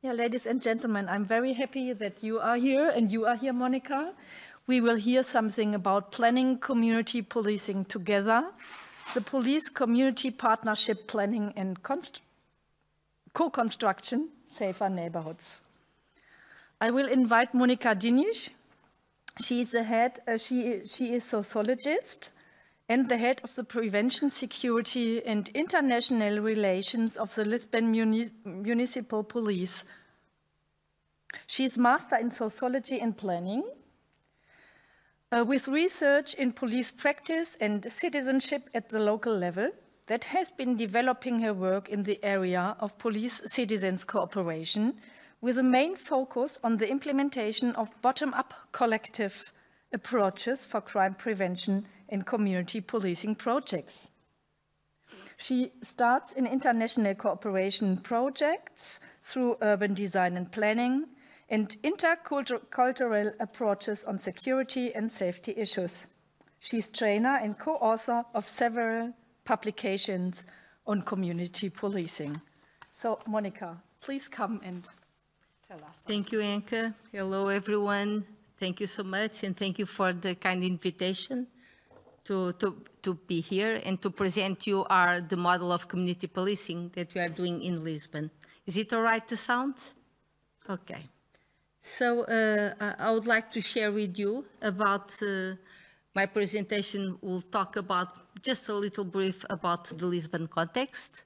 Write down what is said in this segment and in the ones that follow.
Yeah, ladies and gentlemen, I'm very happy that you are here and you are here, Monica. We will hear something about planning community policing together, the police community partnership planning and co-construction, safer neighborhoods. I will invite Monica Diniz. She is the head, she is sociologist and the head of the Prevention, Security and International Relations of the Lisbon Municipal Police. She is master in sociology and planning, with research in police practice and citizenship at the local level that has been developing her work in the area of police-citizens cooperation, with a main focus on the implementation of bottom-up collective approaches for crime prevention and community policing projects. She starts in international cooperation projects through urban design and planning and intercultural approaches on security and safety issues. She's trainer and co-author of several publications on community policing. So, Monica, please come and tell us. Thank you, Anke. Hello, everyone. Thank you so much, and thank you for the kind invitation to be here and to present you the model of community policing that we are doing in Lisbon. Is it all right, the sound? Okay. So I would like to share with you about my presentation. We'll talk about just a little brief about the Lisbon context,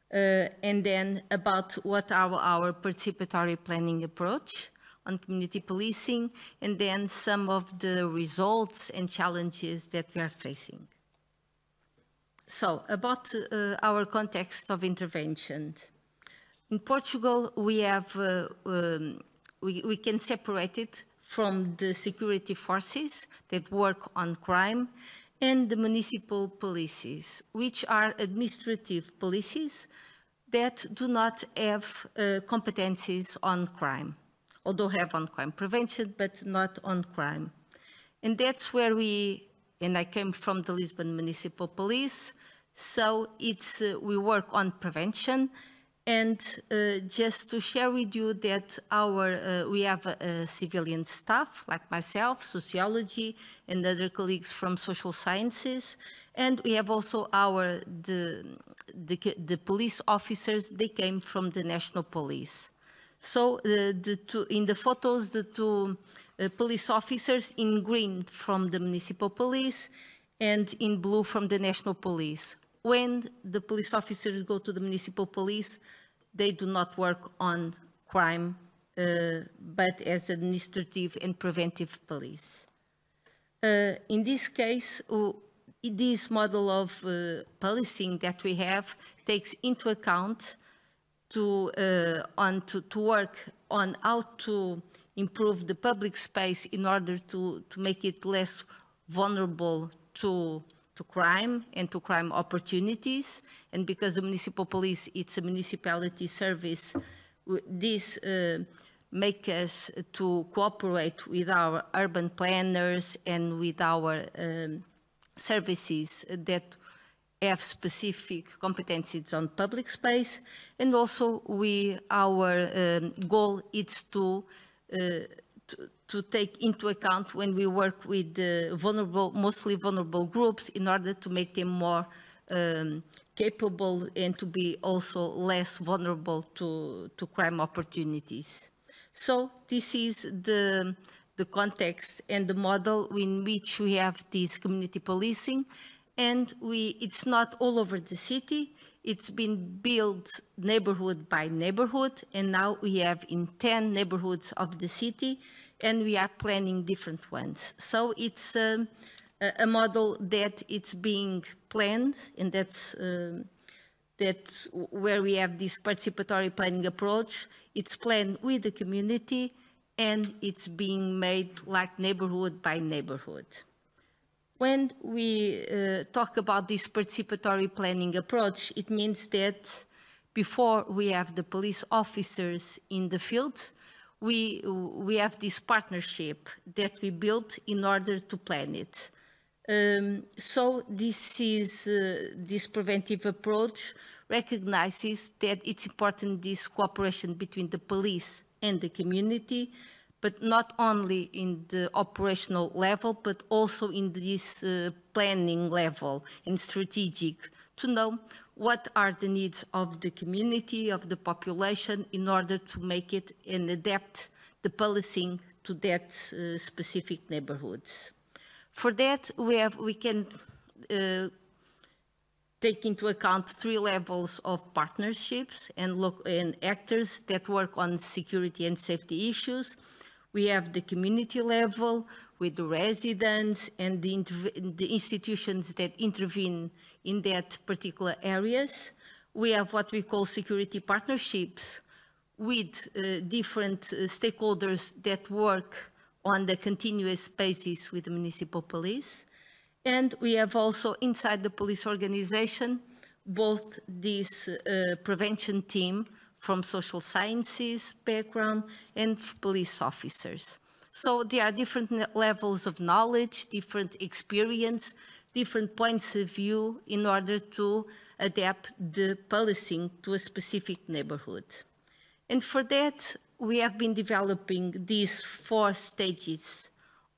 and then about what our participatory planning approach on community policing, and then some of the results and challenges that we are facing. So, about our context of intervention. In Portugal, we have, we can separate it from the security forces that work on crime and the municipal policies, which are administrative policies that do not have competencies on crime, although have on crime prevention, but not on crime. And that's where and I came from the Lisbon Municipal Police, so it's, we work on prevention. And just to share with you that we have a civilian staff, like myself, sociology, and other colleagues from social sciences. And we have also the police officers, they came from the National Police. So in the photos, the two police officers in green from the Municipal Police and in blue from the National Police. When the police officers go to the Municipal Police, they do not work on crime, but as administrative and preventive police. In this case, this model of policing that we have takes into account to work on how to improve the public space in order to make it less vulnerable to crime and to crime opportunities. And because the municipal police, it's a municipality service, this makes us to cooperate with our urban planners and with our services that have specific competencies on public space. And also our goal is to take into account when we work with vulnerable, mostly vulnerable groups in order to make them more capable and to be also less vulnerable to crime opportunities. So this is the context and the model in which we have this community policing. And it's not all over the city. It's been built neighborhood by neighborhood. And now we have in 10 neighborhoods of the city, and we are planning different ones. So it's a model that it's being planned, and that's where we have this participatory planning approach. It's planned with the community, and it's being made like neighborhood by neighborhood. When we talk about this participatory planning approach, it means that before we have the police officers in the field, we have this partnership that we built in order to plan it. So this preventive approach recognizes that it's important this cooperation between the police and the community, but not only in the operational level, but also in this planning level, in strategic, to know what are the needs of the community, of the population, in order to make it and adapt the policing to that specific neighborhoods. For that, we can take into account 3 levels of partnerships and actors that work on security and safety issues. We have the community level with the residents and the institutions that intervene in that particular areas. We have what we call security partnerships with different stakeholders that work on the continuous basis with the municipal police. And we have also inside the police organization, both this prevention team from social sciences background and police officers. So there are different levels of knowledge, different experience, different points of view in order to adapt the policing to a specific neighborhood. And for that, we have been developing these 4 stages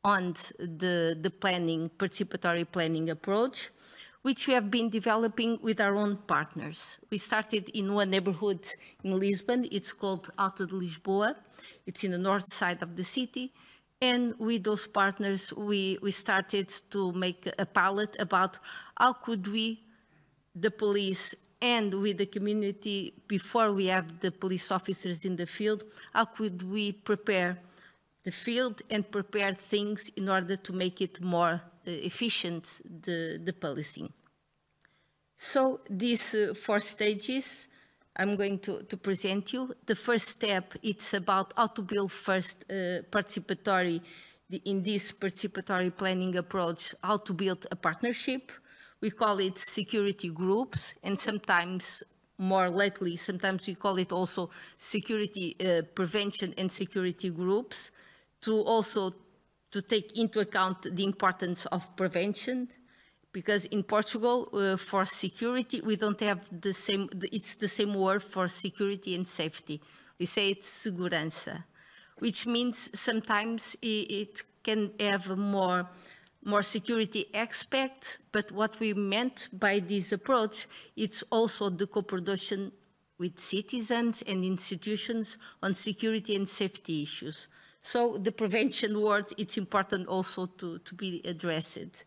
on the planning, participatory planning approach, which we have been developing with our own partners. We started in one neighborhood in Lisbon. It's called Alta de Lisboa. It's in the north side of the city. And with those partners, we started to make a pilot about how could we, the police and with the community, before we have the police officers in the field, how could we prepare the field and prepare things in order to make it more efficient, the policing. So these 4 stages, I'm going to present you. The first step, it's about how to build first participatory, in this participatory planning approach, how to build a partnership. We call it security groups, and sometimes, more lately, sometimes we call it also security prevention and security groups, to also to take into account the importance of prevention. Because in Portugal, for security, we don't have the same, it's the same word for security and safety. We say it's segurança, which means sometimes it can have a more security aspect, but what we meant by this approach, it's also the co-production with citizens and institutions on security and safety issues. So the prevention word, it's important also to be addressed.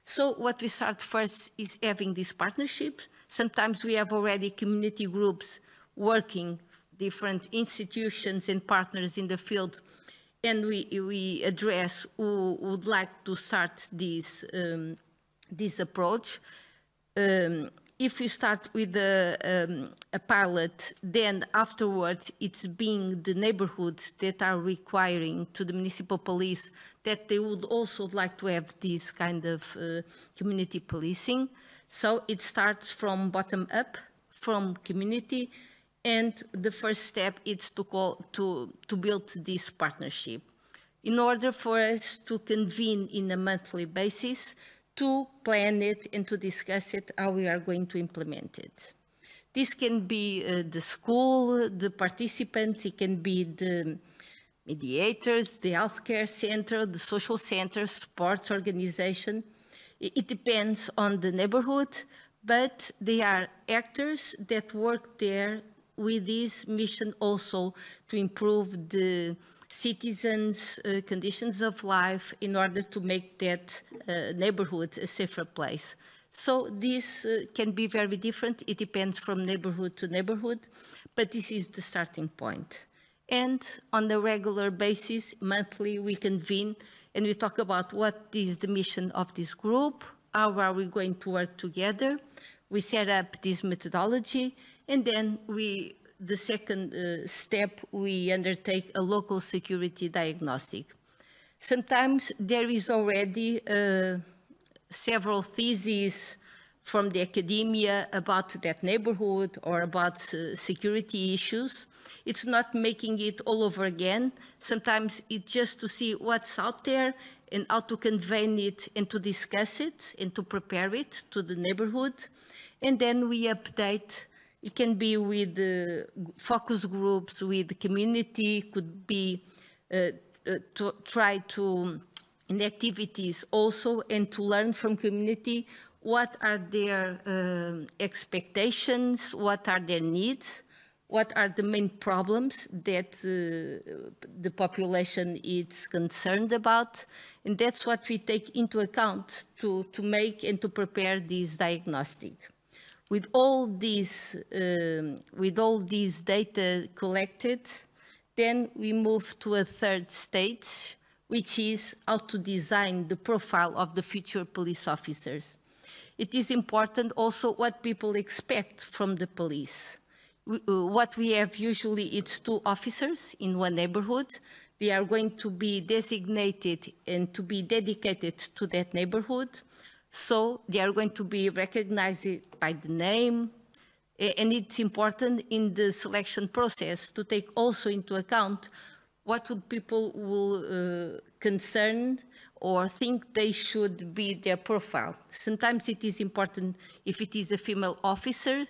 So what we start first is having these partnerships. Sometimes we have already community groups working, different institutions and partners in the field, and we address who would like to start this approach. If we start with a pilot, then afterwards it's being the neighborhoods that are requiring to the municipal police that they would also like to have this kind of community policing. So it starts from bottom up, from community, and the first step is to build this partnership. In order for us to convene in a monthly basis, to plan it and to discuss it, how we are going to implement it. This can be the school, the participants, it can be the mediators, the healthcare center, the social center, sports organization. It depends on the neighborhood, but they are actors that work there with this mission also to improve the citizens' conditions of life in order to make that neighborhood a safer place. So this can be very different. It depends from neighborhood to neighborhood, but this is the starting point. And on a regular basis, monthly, we convene and we talk about what is the mission of this group, how are we going to work together. We set up this methodology, and then the second step, we undertake a local security diagnostic. Sometimes there is already several theses from the academia about that neighborhood or about security issues. It's not making it all over again. Sometimes it's just to see what's out there and how to convey it and to discuss it and to prepare it to the neighborhood. And then we update It can be with focus groups, with the community, could be to try to, in activities also, and to learn from community what are their expectations, what are their needs, what are the main problems that the population is concerned about. And that's what we take into account to make and to prepare this diagnostic. With all these data collected, then we move to a third stage, which is how to design the profile of the future police officers. It is important also what people expect from the police. What we have usually, it's 2 officers in one neighborhood. They are going to be designated and to be dedicated to that neighborhood. So they are going to be recognized by the name. And it's important in the selection process to take also into account what would people will concern or think they should be their profile. Sometimes it is important if it is a female officer,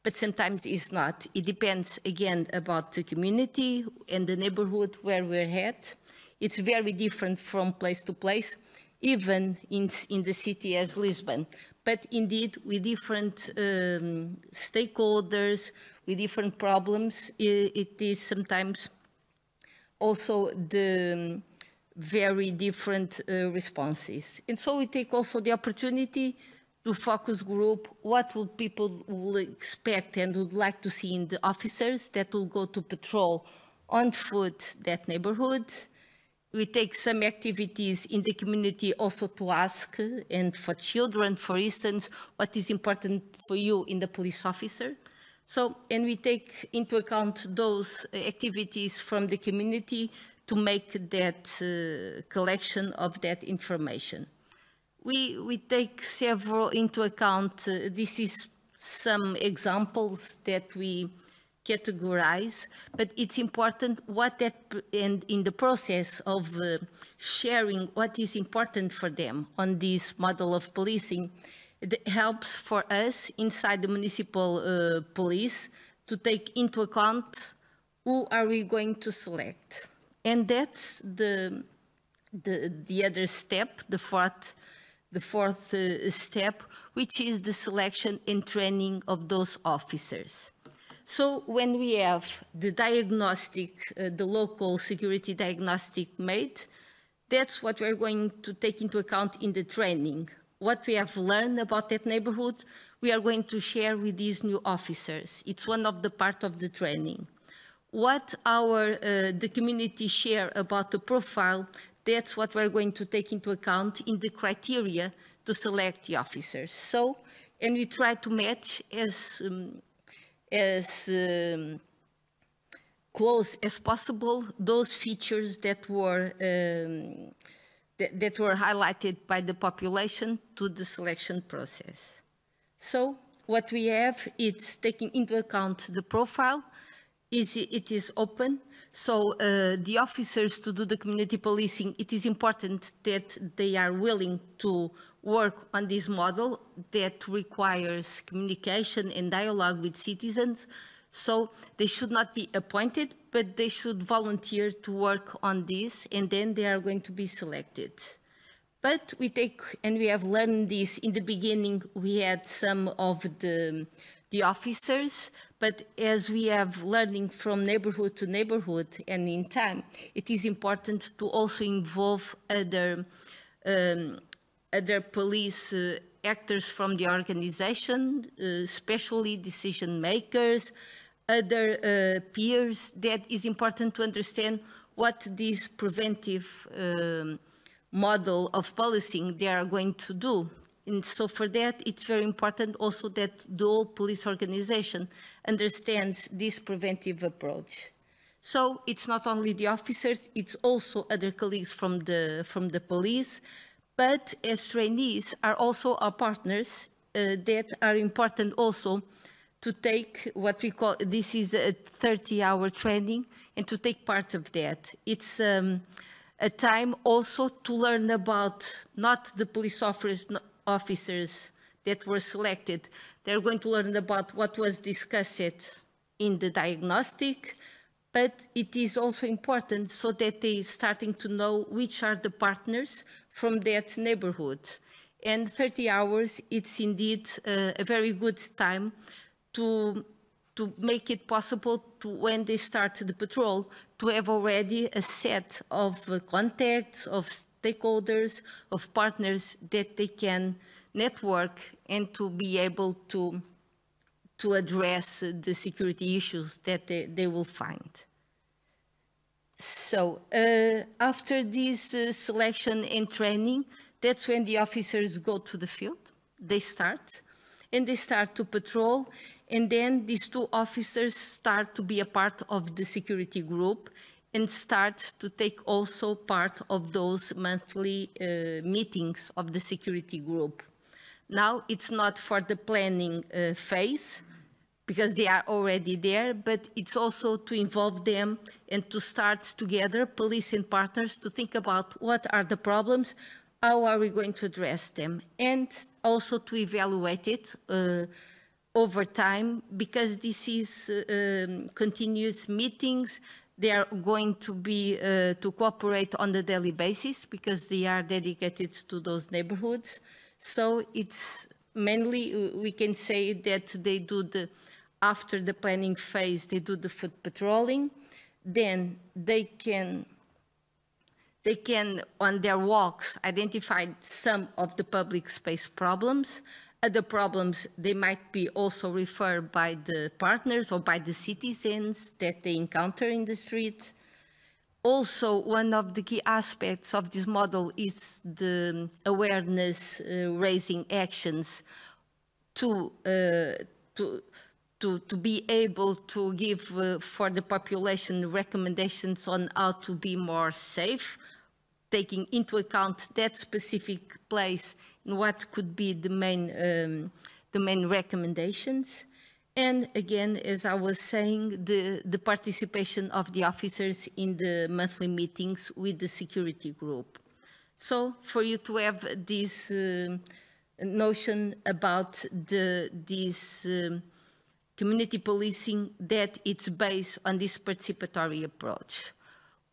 but sometimes it's not. It depends, again, about the community and the neighborhood where we're at. It's very different from place to place, even in the city as Lisbon. But indeed, with different stakeholders, with different problems, it is sometimes also the very different responses. And so we take also the opportunity to focus group, what would people will expect and would like to see in the officers that will go to patrol on foot that neighborhood. We take some activities in the community also to ask, and for children, for instance, what is important for you in the police officer. So, and we take into account those activities from the community to make that collection of that information. We take several into account. This is some examples that we categorize, but it's important what that, and in the process of sharing what is important for them on this model of policing, it helps for us inside the municipal police to take into account who are we going to select. And that's the other step, the fourth step, which is the selection and training of those officers. So when we have the diagnostic, the local security diagnostic made, that's what we're going to take into account in the training. What we have learned about that neighborhood, we are going to share with these new officers. It's one of the part of the training. What the community share about the profile, that's what we're going to take into account in the criteria to select the officers. So, and we try to match as close as possible those features that were highlighted by the population to the selection process. So what we have, it's taking into account the profile. It is open. So the officers to do the community policing, it is important that they are willing to work on this model that requires communication and dialogue with citizens. So they should not be appointed, but they should volunteer to work on this, and then they are going to be selected. But we take, and we have learned this in the beginning, we had some of the officers, but as we have learning from neighborhood to neighborhood and in time, it is important to also involve other police actors from the organization, especially decision makers, other peers. That is important to understand what this preventive model of policing they are going to do. And so for that, it's very important also that the whole police organization understands this preventive approach. So it's not only the officers, it's also other colleagues from the police, but as trainees are also our partners that are important also to take what we call, this is a 30-hour training, and to take part of that. It's a time also to learn about not the police officers that were selected, they're going to learn about what was discussed in the diagnostic, but it is also important so that they're starting to know which are the partners from that neighborhood. And 30 hours, it's indeed a very good time to make it possible to, when they start the patrol, to have already a set of contacts, of stakeholders, of partners that they can network and to be able to address the security issues that they will find. So after this selection and training, that's when the officers go to the field. They start, and they start to patrol, and then these two officers start to be a part of the security group and start to take also part of those monthly meetings of the security group. Now, it's not for the planning phase, because they are already there, but it's also to involve them and to start together, police and partners, to think about what are the problems, how are we going to address them, and also to evaluate it over time, because this is continuous meetings. They are going to be to cooperate on a daily basis because they are dedicated to those neighborhoods. So it's mainly, we can say that they do after the planning phase, they do the foot patrolling. Then they can, on their walks, identify some of the public space problems. Other problems, they might be also referred by the partners or by the citizens that they encounter in the street. Also, one of the key aspects of this model is the awareness raising actions to be able to give for the population recommendations on how to be more safe, taking into account that specific place and what could be the main recommendations. And again, as I was saying, the participation of the officers in the monthly meetings with the security group. So for you to have this notion about this community policing, that it's based on this participatory approach.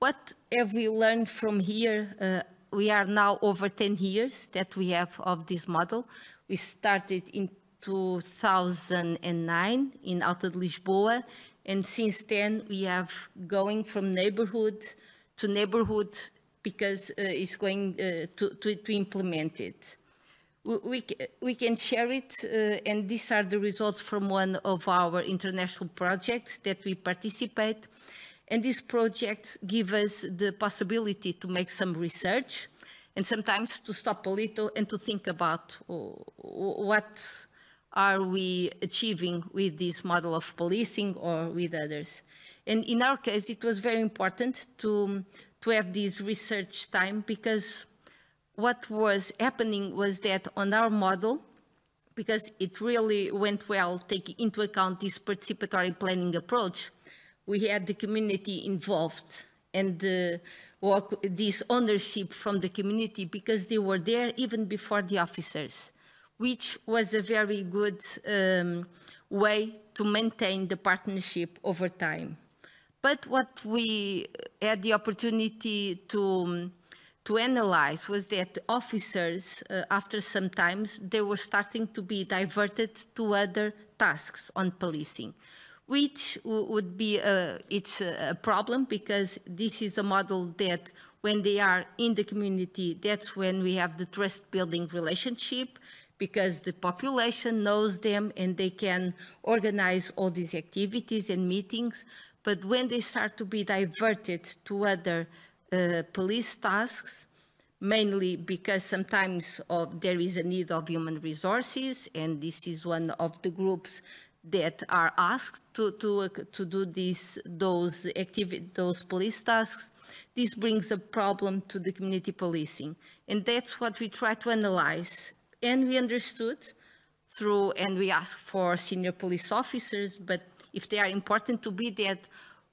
What have we learned from here? We are now over 10 years that we have of this model. We started in 2009 in Alta de Lisboa, and since then we have going from neighborhood to neighborhood because it's going to implement it. We can share it, and these are the results from one of our international projects that we participate. And these projects give us the possibility to make some research and sometimes to stop a little and to think about what are we achieving with this model of policing or with others. And in our case, it was very important to have this research time, because what was happening was that on our model, because it really went well, taking into account this participatory planning approach, we had the community involved and this ownership from the community, because they were there even before the officers, which was a very good way to maintain the partnership over time. But what we had the opportunity to analyze was that the officers, after some times, they were starting to be diverted to other tasks on policing, which would be it's a problem, because this is a model that when they are in the community, that's when we have the trust building relationship, because the population knows them and they can organize all these activities and meetings. But when they start to be diverted to other police tasks, mainly because sometimes there is a need of human resources, and this is one of the groups that are asked to do those police tasks. This brings a problem to the community policing, and that's what we try to analyze. And we understood through, and we asked for senior police officers, but if they are important to be that,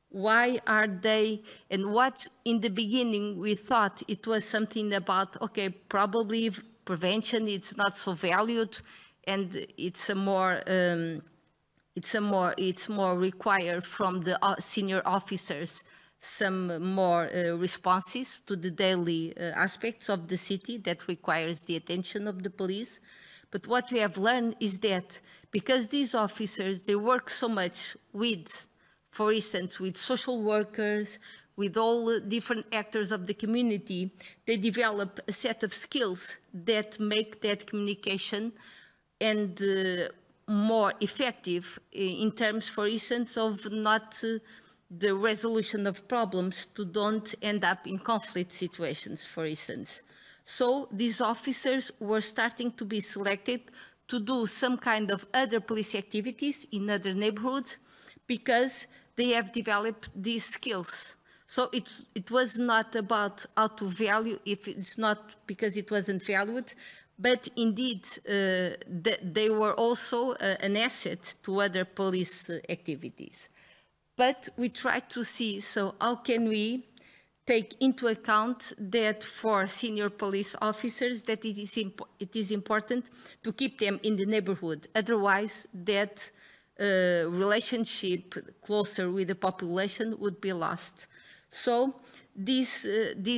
why are they, and what in the beginning we thought it was something about, okay, probably prevention is not so valued, and it's more required from the senior officers some more responses to the daily aspects of the city that requires the attention of the police. But what we have learned is that because these officers, they work so much with, for instance, with social workers, with all different actors of the community, they develop a set of skills that make that communication and more effective in terms, for instance, of not the resolution of problems to don't end up in conflict situations, for instance. So these officers were starting to be selected to do some kind of other police activities in other neighborhoods because they have developed these skills. So it was not about how to value, if it's not because it wasn't valued, but indeed they were also an asset to other police activities. But we try to see, so how can we take into account that for senior police officers that it is important to keep them in the neighborhood. Otherwise, that relationship closer with the population would be lost. So this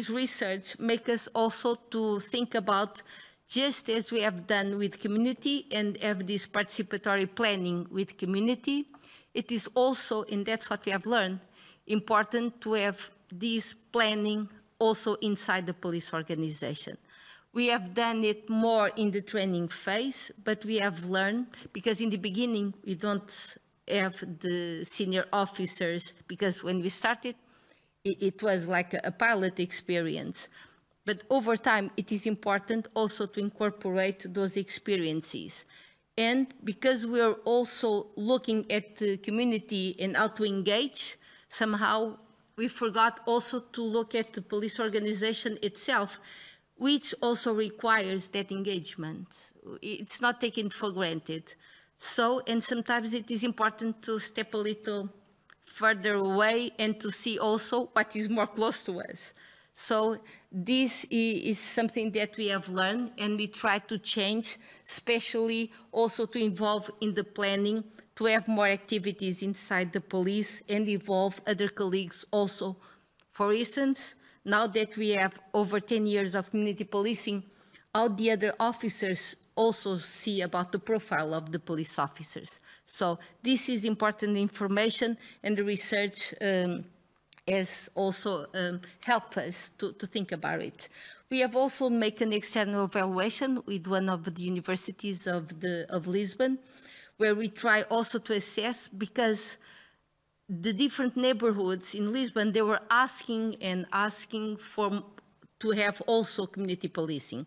research makes us also to think about, just as we have done with community and have this participatory planning with community, it is also, and that's what we have learned, important to have this planning also inside the police organization. We have done it more in the training phase, but we have learned, because in the beginning we don't have the senior officers, because when we started, it was like a pilot experience. But over time, it is important also to incorporate those experiences. And because we're also looking at the community and how to engage, somehow we forgot also to look at the police organization itself, which also requires that engagement. It's not taken for granted. So, and sometimes it is important to step a little further away and to see also what is more close to us. So this is something that we have learned, and we try to change, especially also to involve in the planning, to have more activities inside the police and involve other colleagues also. For instance, now that we have over 10 years of community policing, how the other officers also see about the profile of the police officers. So this is important information, and the research has also helped us to think about it. We have also made an external evaluation with one of the universities of Lisbon, where we try also to assess, because the different neighborhoods in Lisbon, they were asking to have also community policing.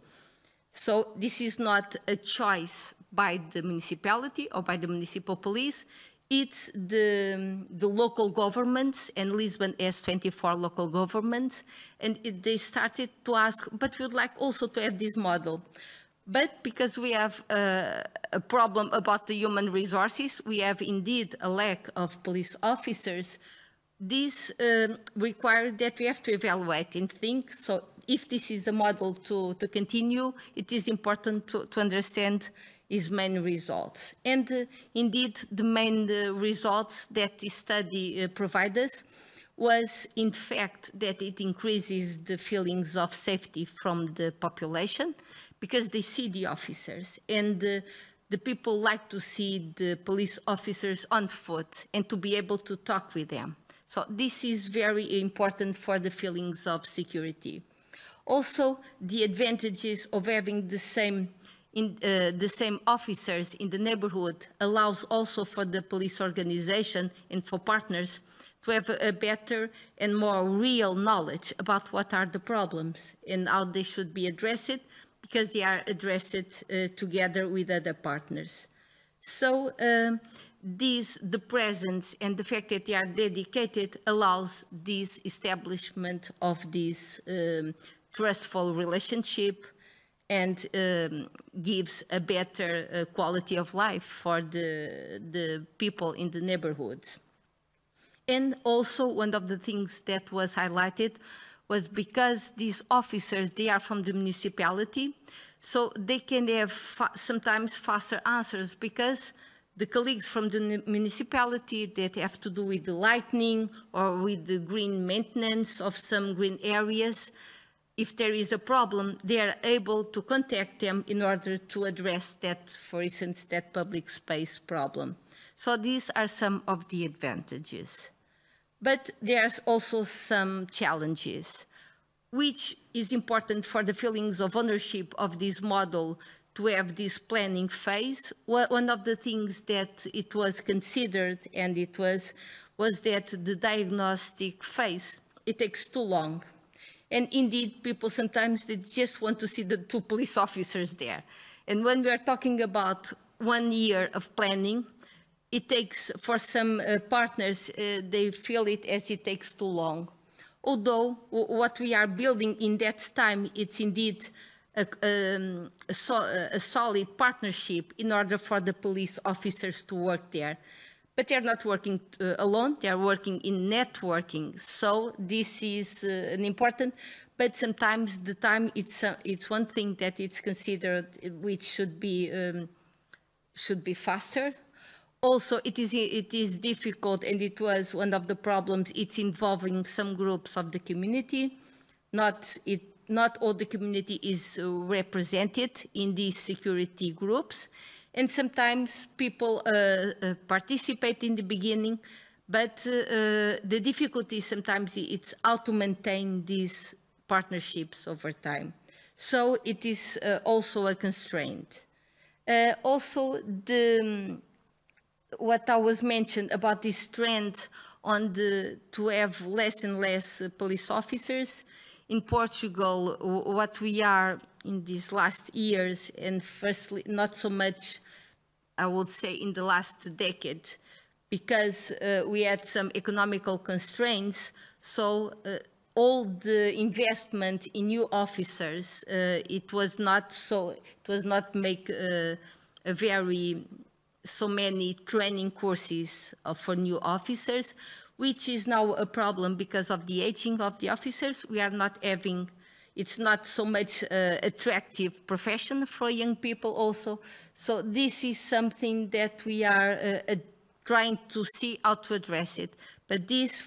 So this is not a choice by the municipality or by the municipal police. It's the local governments, and Lisbon has 24 local governments, and they started to ask, but we would like also to have this model. But because we have a problem about the human resources, we have indeed a lack of police officers. This requires that we have to evaluate and think. So if this is a model to continue, it is important to understand its main results. And indeed, the main results that this study provided us was, in fact, that it increases the feelings of safety from the population, because they see the officers, and the people like to see the police officers on foot and to be able to talk with them. So this is very important for the feelings of security. Also, the advantages of having the same officers in the neighborhood allows also for the police organization and for partners to have a better and more real knowledge about what are the problems and how they should be addressed, because they are addressed together with other partners. So the presence and the fact that they are dedicated allows this establishment of this trustful relationship, and gives a better quality of life for the people in the neighborhoods. And also, one of the things that was highlighted was, because these officers, they are from the municipality, So they can have sometimes faster answers because the colleagues from the municipality that have to do with the lighting or with the green maintenance of some green areas, if there is a problem, they are able to contact them in order to address that, for instance, that public space problem. So these are some of the advantages. But there's also some challenges, which is important for the feelings of ownership of this model to have this planning phase. One of the things that it was considered, and it was that the diagnostic phase, it takes too long. And indeed, people sometimes, they just want to see the 2 police officers there. And when we are talking about 1 year of planning, it takes, for some partners, they feel it as it takes too long. Although what we are building in that time, it's indeed a solid partnership in order for the police officers to work there. But they're not working alone, they're working in networking. So this is an important, but sometimes the time, it's one thing that it's considered which should be faster. Also, it is difficult, and it was one of the problems, it's involving some groups of the community. Not all the community is represented in these security groups. And sometimes people participate in the beginning, but the difficulty sometimes it's how to maintain these partnerships over time. So it is also a constraint. Also, what I was mentioned about this trend on to have less and less police officers. In Portugal, what we are in these last years, and firstly, not so much, I would say, in the last decade, because we had some economical constraints, so all the investment in new officers, it was not make so many training courses for new officers, which is now a problem because of the aging of the officers. We are not having, it's not so much attractive profession for young people also. So this is something that we are trying to see how to address it. But this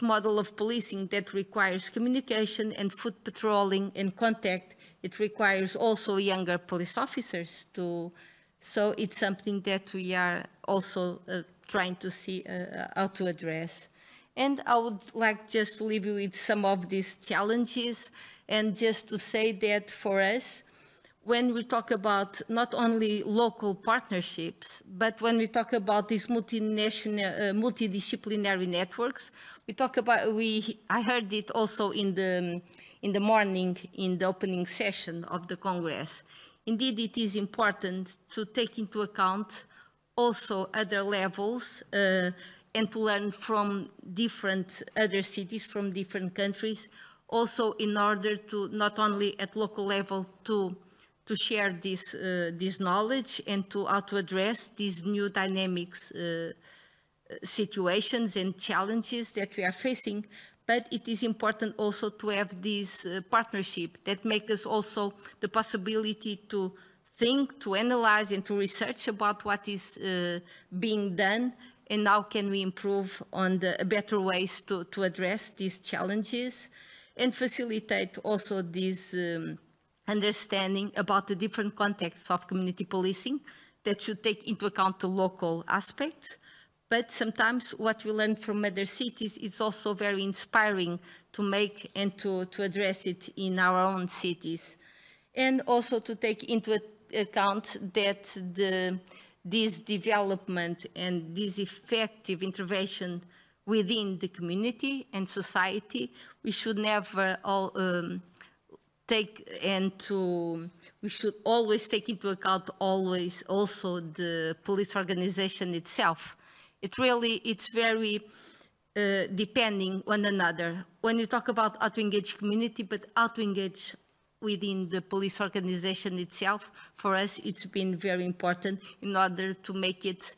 model of policing that requires communication and foot patrolling and contact, it requires also younger police officers to, so it's something that we are also trying to see how to address. And I would like just to leave you with some of these challenges, and just to say that for us, when we talk about not only local partnerships, but when we talk about these multinational, multidisciplinary networks, we talk about, I heard it also in the morning in the opening session of the Congress. Indeed, it is important to take into account also other levels and to learn from different other cities from different countries, also in order to not only at local level to share this knowledge and to how to address these new dynamics situations and challenges that we are facing, but it is important also to have this partnership that makes us also the possibility to think, to analyze and to research about what is being done and how can we improve on the better ways to address these challenges and facilitate also this understanding about the different contexts of community policing that should take into account the local aspects. But sometimes what we learn from other cities is also very inspiring to make and to address it in our own cities. And also to take into account that this development and this effective intervention within the community and society, we should never we should always take into account always also the police organization itself. It's very depending one another. When you talk about how to engage community, but how to engage within the police organization itself, for us it's been very important in order to make it,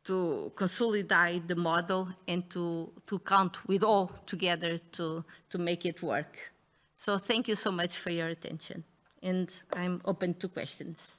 to consolidate the model and to count with all together to make it work. So thank you so much for your attention, and I'm open to questions.